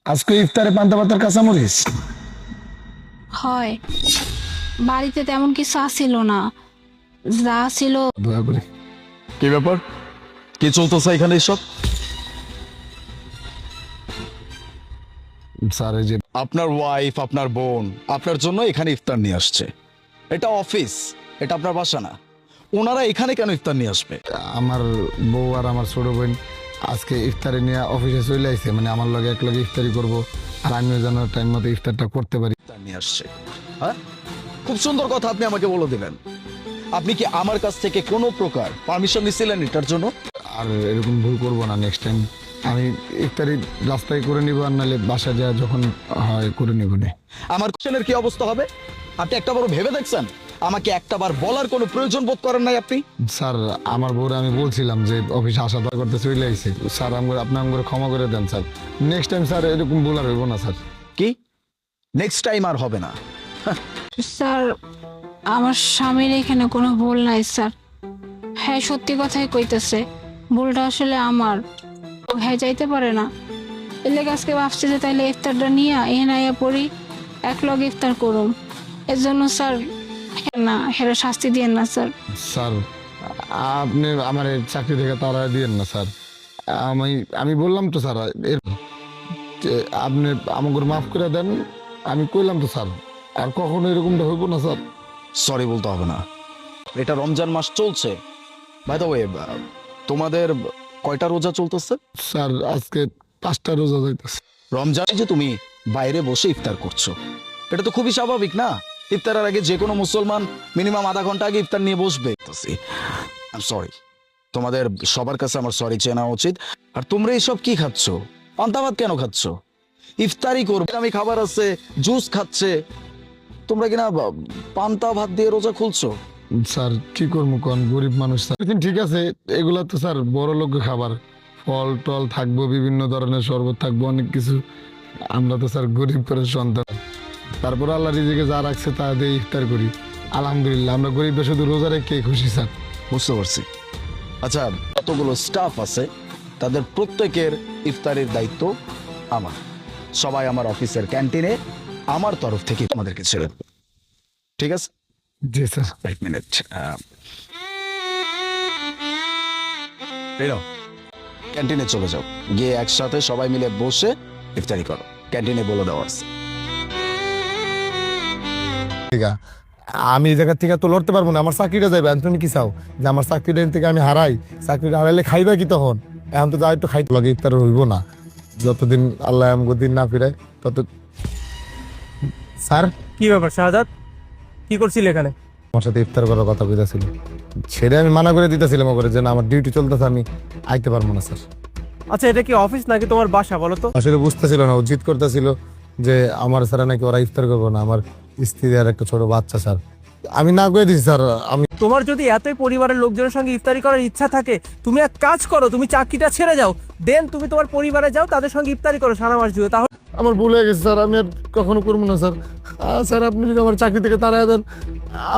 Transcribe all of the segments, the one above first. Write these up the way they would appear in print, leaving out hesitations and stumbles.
আজকে ইফতারে পান্তা ভাতের কাঁচামরিচ। হয়, বাড়িতে তেমন কিছু আসিল না, যা ছিল। দয়া করে। কি ব্যাপার? কি চলতেছে এখানে এসব? স্যার এই যে আপনার ওয়াইফ, আপনার বোন আপনার জন্য এখানে ইফতার নিয়ে আসছে। এটা অফিস, এটা আপনার বাসা না। ওনারা এখানে কেন ইফতার নিয়ে আসবে? আমার বউ আর আমার ছোট বোন আজকে ইফতারি নিয়ে অফিসে চলে আসছে, মানে আমার লগে এক লগে ইফতারি করব, আর আমিও যেন টাইম মতো ইফতারটা করতে পারি। ইফতার নিয়ে আসছে। হ্যাঁ, খুব সুন্দর কথা আপনি আমাকে বলে দিলেন। আপনি কি আমার কাছ থেকে কোনো প্রকার পারমিশন নিছিলেন এটার জন্য? আর এরকম ভুল করব না নেক্সট টাইম। আমি ইফতারি রাস্তায় করে নিব, আর নাহলে বাসা যা যখন হয় করে নিব। আমার কোশ্চেনের কি অবস্থা হবে আপনি একটা বড় ভেবে দেখছেন? আমাকে একটাবার বলার কোনো প্রয়োজন বোধ করেন নাই আপনি? স্যার আমার বউরে আমি বলছিলাম যে অফিসে আসা দরকার করতে চলে আইছে। স্যার আপনি আমাকে ক্ষমা করে দেন স্যার। নেক্সট টাইম স্যার এরকম ভুল আর হইব না স্যার। কি নেক্সট টাইম আর হবে না? স্যার, আমার স্বামীর এখানে কোনো ভুল নাই স্যার। হ্যাঁ, সত্যি কথাই কইতেছে, ভুলটা আসলে আমার। হ্যাঁ, যাইতে পারে না, এলে আজকে ভাবছি যে তাইলে ইফতারটা নিয়ে আইয়া পড়ি, এক লগে ইফতার করুম। এর জন্য স্যার, না হেরা শাস্তি দিয়েন না স্যার। স্যার আপনি আমার এই চাকরি থেকে তারা দিয়েন না স্যার। আমি আমি বললাম তো স্যার, যে আপনি আমাকে মাফ করে দেন। আমি কইলাম তো স্যার, আর কখনো এরকমটা হইব না স্যার। সরি বলতে হবে না, এটা রমজান মাস চলছে। বাই দ্য ওয়ে, তোমাদের কয়টা রোজা চলতেছে? স্যার আজকে 5টা রোজা যাইতেছে। রমজানে যে তুমি বাইরে বসে ইফতার করছো, এটা তো খুবই স্বাভাবিক না? ইফতারের আগে যে কোনো মুসলমান মিনিমাম আধা ঘন্টা আগে ইফতার নিয়ে বসবে। সরি, তোমাদের সবার কাছে আমার সরি চেনা উচিত। আর তোমরা এইসব কি খাচ্ছ? পান্তা ভাত কেন খাচ্ছ? ইফতারি করবে, আমি খাবার আছে, জুস খাচ্ছে, তোমরা কিনা পান্তা ভাত দিয়ে রোজা খুলছো? স্যার কি করবো কোন, গরিব মানুষ স্যার। ঠিক আছে, এগুলা তো স্যার বড় লোক খাবার, ফল টল থাকবো, বিভিন্ন ধরনের শরবত থাকবো, অনেক কিছু। আমরা তো স্যার গরিব করে সন্তান, তারপর আল্লাহ রিজিকে যা রাখছে তা দিয়ে ইফতার করি। আলহামদুলিল্লাহ, আমরা গরিবরা শুধু রোজা রেখে খুশি স্যার। বুঝতে পারছি। আচ্ছা, কতগুলো স্টাফ আছে, তাদের প্রত্যেকের ইফতারের দায়িত্ব আমার। সবাই আমার অফিসের ক্যান্টিনে আমার তরফ থেকে তোমাদেরকে ছেড়ে দেব। ঠিক আছে? জি স্যার। এক মিনিট, ক্যান্টিনে চলে যাও, গিয়ে একসাথে সবাই মিলে বসে ইফতারি করো। ক্যান্টিনে বলে দেওয়া আছে। ঠিক আছে, আমি এই জায়গা থেকে তো লড়তে পারবো না, আমার চাকরিটা যাইবে। তুমি কি চাও যে আমার চাকরিটা থেকে আমি হারাই? চাকরিটা হারাইলে খাইবা কি তখন? এখন তো যাই একটু খাইতে লাগে, ইফতার হইব না যতদিন আল্লাহ আমাকে দিন না ফিরায় তত। স্যার কি ব্যাপার শাহাদাত, কি করছিল এখানে? আমার সাথে ইফতার করার কথা কইতাছিল, সেটা আমি মানা করে দিতেছিলাম ওকে যে না, আমার ডিউটি চলতেছে, আমি আইতে পারবো না স্যার। আচ্ছা, এটা কি অফিস নাকি তোমার বাসা বলো তো? আসলে বুঝতেছিল না, ও জিদ করতেছিল যে আমার স্যার নাকি ওরা ইফতার করবো না, আমার স্ত্রী আর একটা ছোট বাচ্চা স্যার। আমি না করে দিছি স্যার। আমি তোমার যদি এতই পরিবারের লোকজনের সঙ্গে ইফতারি করার ইচ্ছা থাকে, তুমি এক কাজ করো, তুমি চাকরিটা ছেড়ে যাও, দেন তুমি তোমার পরিবারে যাও, তাদের সঙ্গে ইফতারি করো সারা মাস জুড়ে। তাহলে আমার ভুল হয়ে গেছে স্যার, আমি আর কখনো করবো না স্যার। স্যার আপনি যদি আমার চাকরি থেকে তাড়াই দেন,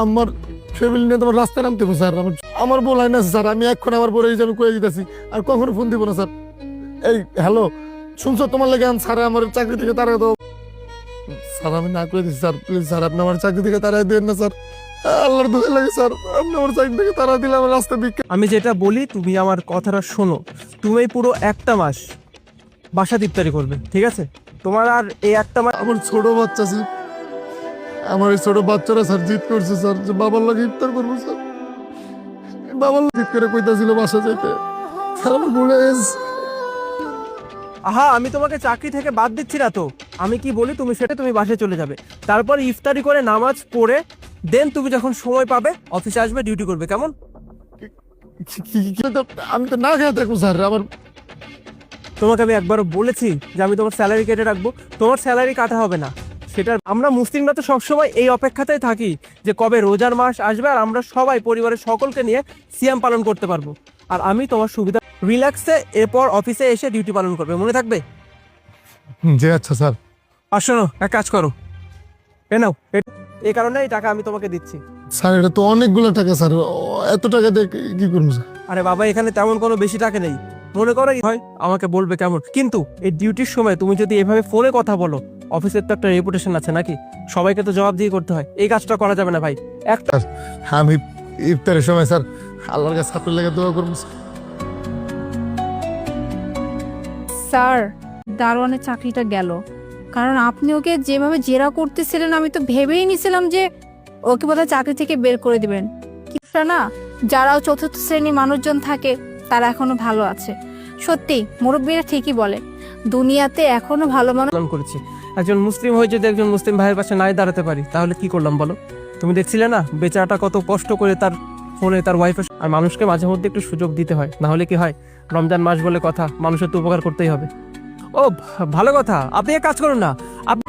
আমার ফ্যামিলি নিয়ে তোমার রাস্তায় নামতে হবে স্যার। আমার ভুল হয় না স্যার, আমি এখন আমার পরে আমি কয়ে দিতেছি, আর কখনো ফোন দিব না স্যার। এই হ্যালো, শুনছো? তোমার লেগে স্যার আমার চাকরি থেকে তাড়াই দাও স্যার। আমি না করে দিচ্ছি স্যার, প্লিজ স্যার আপনি আমার চাকরি থেকে তাড়াই দেন না স্যার। আল্লাহর দোহাই লাগে স্যার, আপনি আমার চাকরি থেকে তাড়া দিলে আমার রাস্তা দিকে। আমি যেটা বলি তুমি আমার কথাটা শোনো। তুমি পুরো একটা মাস বাসাতে ইফতারি করবে, ঠিক আছে? তোমার আর এই একটা মাস। আমার ছোট বাচ্চা স্যার, আমার এই ছোট বাচ্চারা স্যার জিদ করছে স্যার যে বাবার লাগে ইফতার করবো স্যার। বাবার জিদ করে কইতাছিল বাসা যেতে স্যার, আমার ভুলে গেছে। আহা, আমি তোমাকে চাকরি থেকে বাদ দিচ্ছি না তো। আমি কি বলি তুমি সেটা, তুমি বাসায় চলে যাবে, তারপর ইফতারি করে নামাজ পড়ে দেন তুমি যখন সময় পাবে অফিসে আসবে, ডিউটি করবে, কেমন? আমি তো না খেয়ে থাকবো স্যার। আমার তোমাকে আমি একবারও বলেছি যে আমি তোমার স্যালারি কেটে রাখবো? তোমার স্যালারি কাটা হবে না। সেটা আমরা মুসলিমরা তো সবসময় এই অপেক্ষাতেই থাকি যে কবে রোজার মাস আসবে আর আমরা সবাই পরিবারের সকলকে নিয়ে সিয়াম পালন করতে পারবো। আর আমি তোমার সুবিধা রিল্যাক্সে এরপর অফিসে এসে ডিউটি পালন করবে, মনে থাকবে? জি আচ্ছা স্যার। আর শোনো, এক কাজ করো, এ নাও, এই কারণে এই টাকা আমি তোমাকে দিচ্ছি। স্যার এটা তো অনেকগুলো টাকা স্যার, এত টাকা দিয়ে কি করবো স্যার? আরে বাবা, এখানে তেমন কোনো বেশি টাকা নেই, মনে করো হয় আমাকে বলবে কেমন, কিন্তু এই ডিউটির সময় তুমি যদি এভাবে ফোনে কথা বলো, অফিসের তো একটা রেপুটেশন আছে নাকি, সবাইকে তো জবাব দিয়ে করতে হয়, এই কাজটা করা যাবে না ভাই। একটা আমি ইফতারের সময় স্যার আল্লাহর কাছে আপনার লেগে দোয়া করবো স্যার। স্যার দারোয়ানের চাকরিটা গেল, কারণ আপনি ওকে যেভাবে জেরা করতেছিলেন আমি তো ভেবেই নিছিলাম যে ওকে বোধহয় চাকরি থেকে বের করে দিবেন। কিন্তু না, যারাও চতুর্থ শ্রেণীর মানুষজন থাকে তারা এখনো ভালো আছে। সত্যি মুরব্বীরা ঠিকই বলে, দুনিয়াতে এখনো ভালো মানুষ। পালন করেছি, একজন মুসলিম হয়ে যদি একজন মুসলিম ভাইয়ের পাশে নাই দাঁড়াতে পারি তাহলে কি করলাম বলো? তুমি দেখছিলে না বেচারাটা কত কষ্ট করে তার ফোনে তার ওয়াইফের, আর মানুষকে মাঝে মধ্যে একটু সুযোগ দিতে হয়, না হলে কি হয়, রমজান মাস বলে কথা, মানুষের তো উপকার করতেই হবে। ও ভালো কথা, আপনি এক কাজ করুন না, আপনি